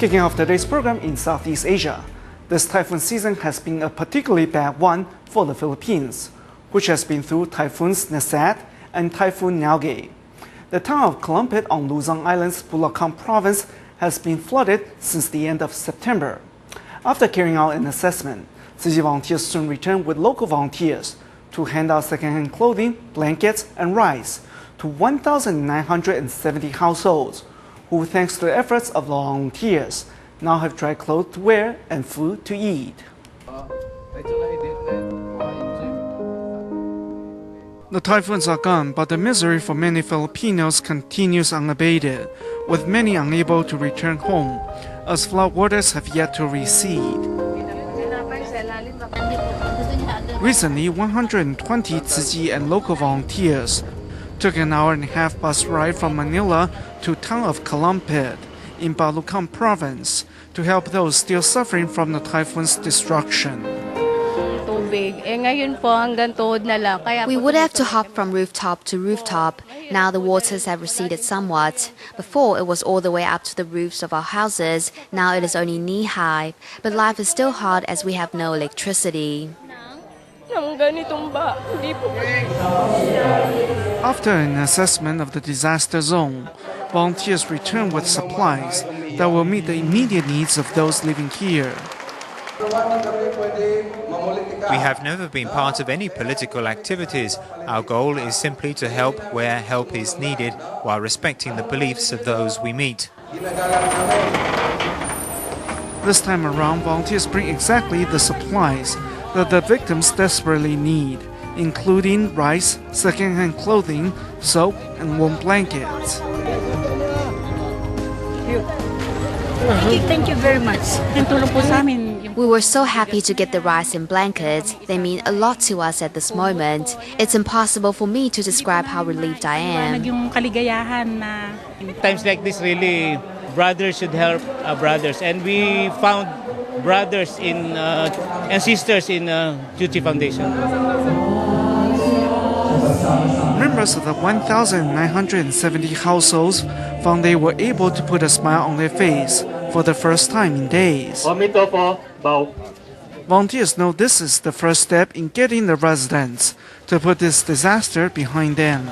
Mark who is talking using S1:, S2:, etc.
S1: Kicking off today's program in Southeast Asia, this typhoon season has been a particularly bad one for the Philippines, which has been through typhoons Nesat and Typhoon Nalgae. The town of Calumpit on Luzon Island's Bulacan province has been flooded since the end of September. After carrying out an assessment, city volunteers soon returned with local volunteers to hand out second-hand clothing, blankets, and rice to 1,970 households, who, thanks to the efforts of the volunteers, now have dry clothes to wear and food to eat. The typhoons are gone, but the misery for many Filipinos continues unabated, with many unable to return home, as floodwaters have yet to recede. Recently, 120 Tzu and local volunteers took an hour-and-a-half bus ride from Manila to town of Calumpit in Bulacan province to help those still suffering from the typhoon's destruction.
S2: We would have to hop from rooftop to rooftop. Now the waters have receded somewhat. Before it was all the way up to the roofs of our houses. Now it is only knee-high. But life is still hard as we have no electricity.
S1: After an assessment of the disaster zone, volunteers return with supplies that will meet the immediate needs of those living here.
S3: We have never been part of any political activities. Our goal is simply to help where help is needed while respecting the beliefs of those we meet.
S1: This time around, volunteers bring exactly the supplies that the victims desperately need, including rice, second-hand clothing, soap, and warm blankets.
S4: Thank you very much.
S2: We were so happy to get the rice and blankets. They mean a lot to us at this moment. It's impossible for me to describe how relieved I am.
S5: Times like this, really, brothers should help brothers. And we found brothers and sisters in Duty Foundation.
S1: Members of the 1,970 households found they were able to put a smile on their face for the first time in days. Volunteers know this is the first step in getting the residents to put this disaster behind them.